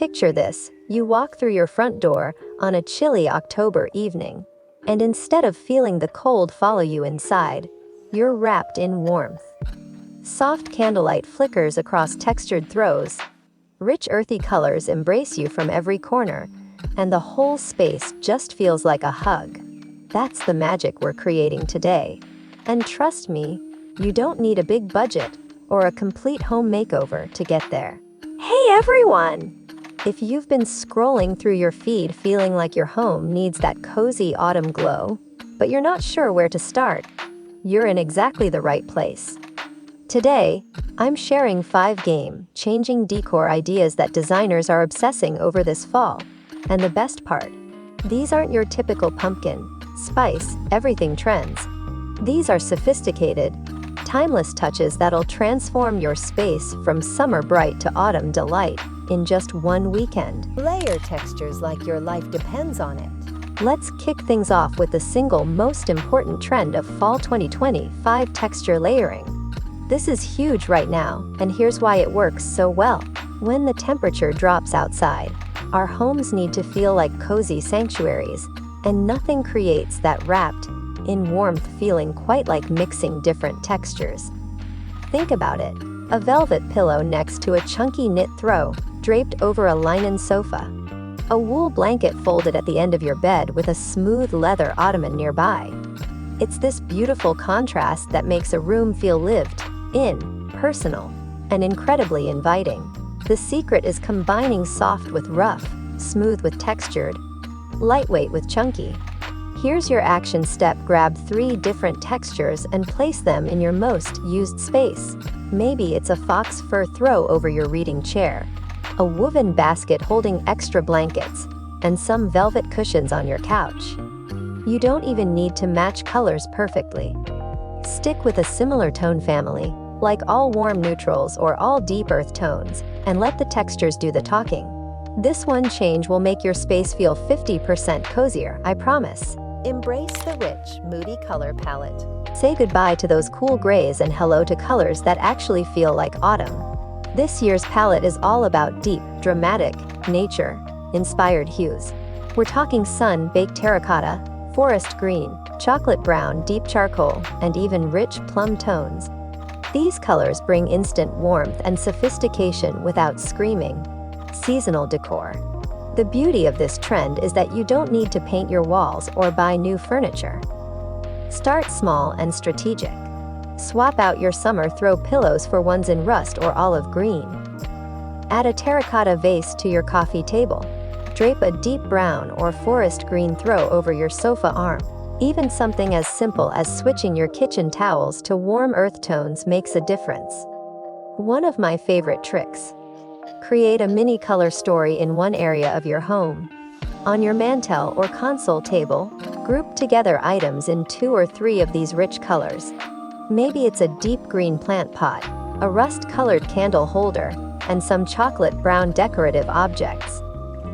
Picture this, you walk through your front door on a chilly October evening, and instead of feeling the cold follow you inside, you're wrapped in warmth. Soft candlelight flickers across textured throws, rich earthy colors embrace you from every corner, and the whole space just feels like a hug. That's the magic we're creating today. And trust me, you don't need a big budget or a complete home makeover to get there. Hey everyone! If you've been scrolling through your feed feeling like your home needs that cozy autumn glow, but you're not sure where to start, you're in exactly the right place. Today, I'm sharing 5 game-changing decor ideas that designers are obsessing over this fall. And the best part, these aren't your typical pumpkin, spice, everything trends. These are sophisticated, timeless touches that'll transform your space from summer bright to autumn delight in just one weekend. Layer textures like your life depends on it. Let's kick things off with the single most important trend of fall 2025: texture layering. This is huge right now, and here's why it works so well. When the temperature drops outside, our homes need to feel like cozy sanctuaries, and nothing creates that wrapped in warmth feeling quite like mixing different textures. Think about it, a velvet pillow next to a chunky knit throw draped over a linen sofa, a wool blanket folded at the end of your bed with a smooth leather ottoman nearby. It's this beautiful contrast that makes a room feel lived in, personal, and incredibly inviting. The secret is combining soft with rough, smooth with textured, lightweight with chunky. Here's your action step: grab 3 different textures and place them in your most used space. Maybe it's a fox fur throw over your reading chair, a woven basket holding extra blankets, and some velvet cushions on your couch. You don't even need to match colors perfectly. Stick with a similar tone family, like all warm neutrals or all deep earth tones, and let the textures do the talking. This one change will make your space feel 50% cozier, I promise. Embrace the rich, moody color palette. Say goodbye to those cool grays and hello to colors that actually feel like autumn. This year's palette is all about deep, dramatic, nature-inspired hues. We're talking sun-baked terracotta, forest green, chocolate brown, deep charcoal, and even rich plum tones. These colors bring instant warmth and sophistication without screaming. Seasonal decor. The beauty of this trend is that you don't need to paint your walls or buy new furniture. Start small and strategic. Swap out your summer throw pillows for ones in rust or olive green. Add a terracotta vase to your coffee table. Drape a deep brown or forest green throw over your sofa arm. Even something as simple as switching your kitchen towels to warm earth tones makes a difference. One of my favorite tricks: create a mini color story in one area of your home. On your mantel or console table, group together items in 2 or 3 of these rich colors. Maybe it's a deep green plant pot, a rust-colored candle holder, and some chocolate brown decorative objects.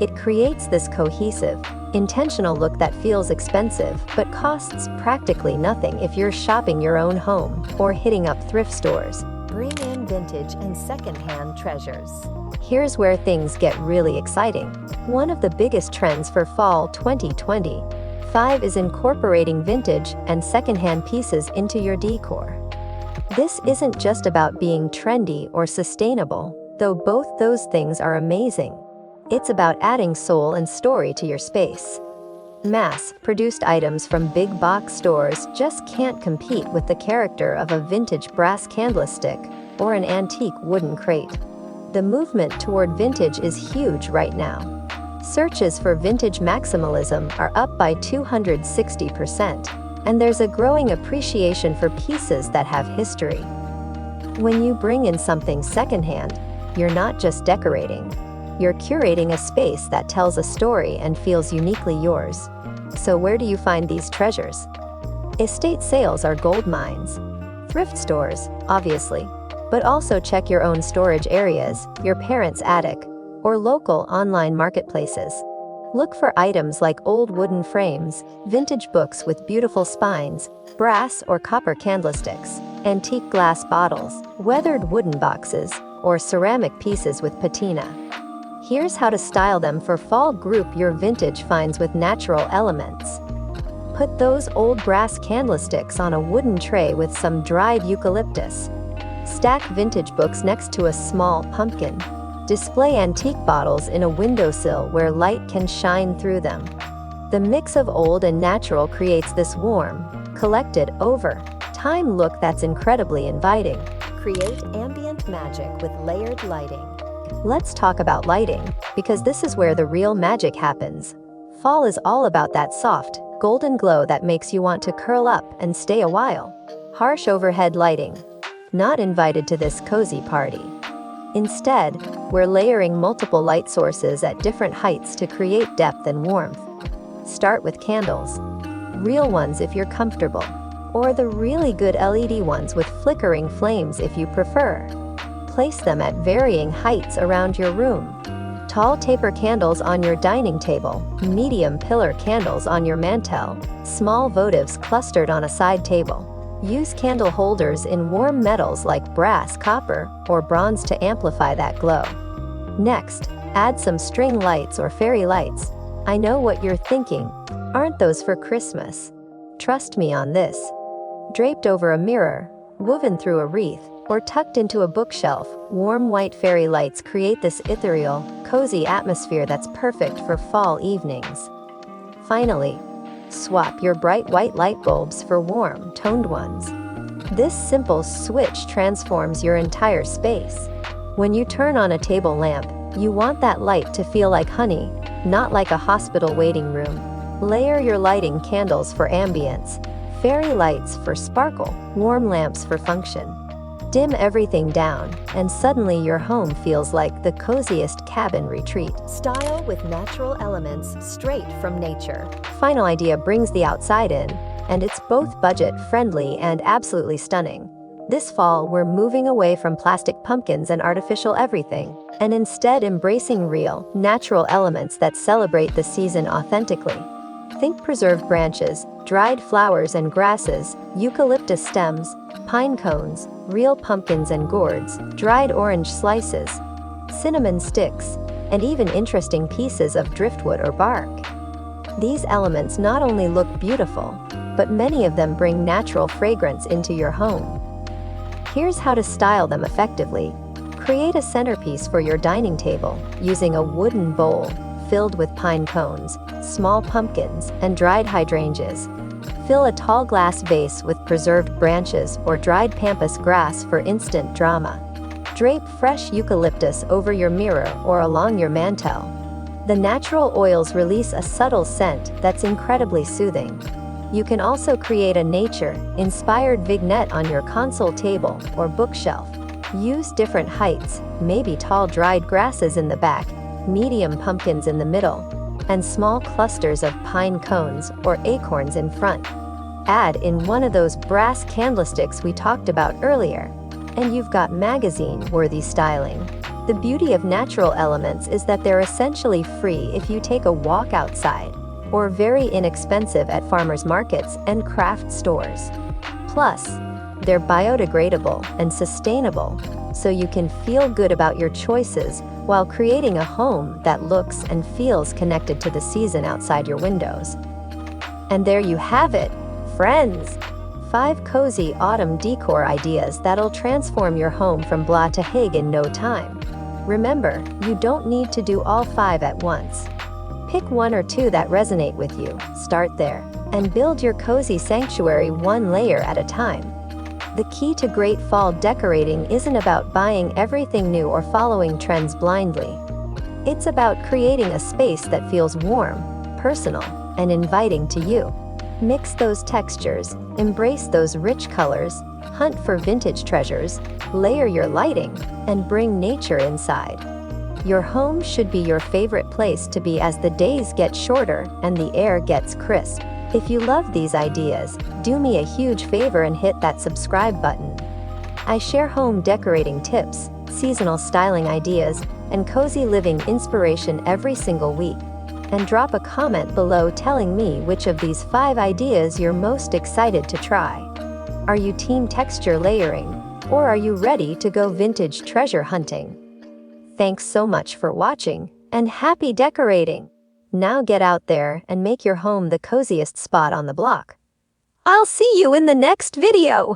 It creates this cohesive, intentional look that feels expensive but costs practically nothing if you're shopping your own home or hitting up thrift stores. Bring in vintage and secondhand treasures. Here's where things get really exciting. One of the biggest trends for fall 2025 is incorporating vintage and secondhand pieces into your decor. This isn't just about being trendy or sustainable, though both those things are amazing. It's about adding soul and story to your space. Mass-produced items from big box stores just can't compete with the character of a vintage brass candlestick or an antique wooden crate. The movement toward vintage is huge right now. Searches for vintage maximalism are up by 260%, and there's a growing appreciation for pieces that have history. When you bring in something secondhand, you're not just decorating. You're curating a space that tells a story and feels uniquely yours. So where do you find these treasures? Estate sales are gold mines. Thrift stores, obviously, but also check your own storage areas, your parents' attic, or local online marketplaces. Look for items like old wooden frames, vintage books with beautiful spines, brass or copper candlesticks, antique glass bottles, weathered wooden boxes, or ceramic pieces with patina. Here's how to style them for fall. Group your vintage finds with natural elements. Put those old brass candlesticks on a wooden tray with some dried eucalyptus. Stack vintage books next to a small pumpkin. Display antique bottles in a windowsill where light can shine through them. The mix of old and natural creates this warm, collected, over time look that's incredibly inviting. Create ambient magic with layered lighting. Let's talk about lighting, because this is where the real magic happens. Fall is all about that soft, golden glow that makes you want to curl up and stay a while. Harsh overhead lighting. Not invited to this cozy party. Instead, we're layering multiple light sources at different heights to create depth and warmth. Start with candles. Real ones if you're comfortable, or the really good LED ones with flickering flames if you prefer. Place them at varying heights around your room. Tall taper candles on your dining table, medium pillar candles on your mantel, small votives clustered on a side table. Use candle holders in warm metals like brass, copper, or bronze to amplify that glow. Next, add some string lights or fairy lights. I know what you're thinking. Aren't those for Christmas? Trust me on this. Draped over a mirror, woven through a wreath, or tucked into a bookshelf, warm white fairy lights create this ethereal, cozy atmosphere that's perfect for fall evenings. Finally, swap your bright white light bulbs for warm, toned ones. This simple switch transforms your entire space. When you turn on a table lamp, you want that light to feel like honey, not like a hospital waiting room. Layer your lighting: candles for ambience, fairy lights for sparkle, warm lamps for function. Dim everything down, and suddenly your home feels like the coziest cabin retreat. Style with natural elements straight from nature. Final idea brings the outside in, and it's both budget-friendly and absolutely stunning. This fall, we're moving away from plastic pumpkins and artificial everything, and instead embracing real, natural elements that celebrate the season authentically. Think preserved branches, dried flowers and grasses, eucalyptus stems, pine cones, real pumpkins and gourds, dried orange slices, cinnamon sticks, and even interesting pieces of driftwood or bark. These elements not only look beautiful, but many of them bring natural fragrance into your home. Here's how to style them effectively. Create a centerpiece for your dining table using a wooden bowl filled with pine cones, small pumpkins, and dried hydrangeas. Fill a tall glass vase with preserved branches or dried pampas grass for instant drama. Drape fresh eucalyptus over your mirror or along your mantel. The natural oils release a subtle scent that's incredibly soothing. You can also create a nature-inspired vignette on your console table or bookshelf. Use different heights, maybe tall dried grasses in the back, medium pumpkins in the middle, and small clusters of pine cones or acorns in front. Add in one of those brass candlesticks we talked about earlier, and you've got magazine-worthy styling. The beauty of natural elements is that they're essentially free if you take a walk outside, or very inexpensive at farmers markets and craft stores. Plus, they're biodegradable and sustainable, so you can feel good about your choices while creating a home that looks and feels connected to the season outside your windows. And there you have it, friends! 5 cozy autumn decor ideas that'll transform your home from blah to hig in no time. Remember, you don't need to do all 5 at once. Pick 1 or 2 that resonate with you, start there, and build your cozy sanctuary one layer at a time. The key to great fall decorating isn't about buying everything new or following trends blindly. It's about creating a space that feels warm, personal, and inviting to you. Mix those textures, embrace those rich colors, hunt for vintage treasures, layer your lighting, and bring nature inside. Your home should be your favorite place to be as the days get shorter and the air gets crisp. If you love these ideas, do me a huge favor and hit that subscribe button. I share home decorating tips, seasonal styling ideas, and cozy living inspiration every single week. And drop a comment below telling me which of these 5 ideas you're most excited to try. Are you team texture layering, or are you ready to go vintage treasure hunting? Thanks so much for watching. And happy decorating! Now get out there and make your home the coziest spot on the block. I'll see you in the next video!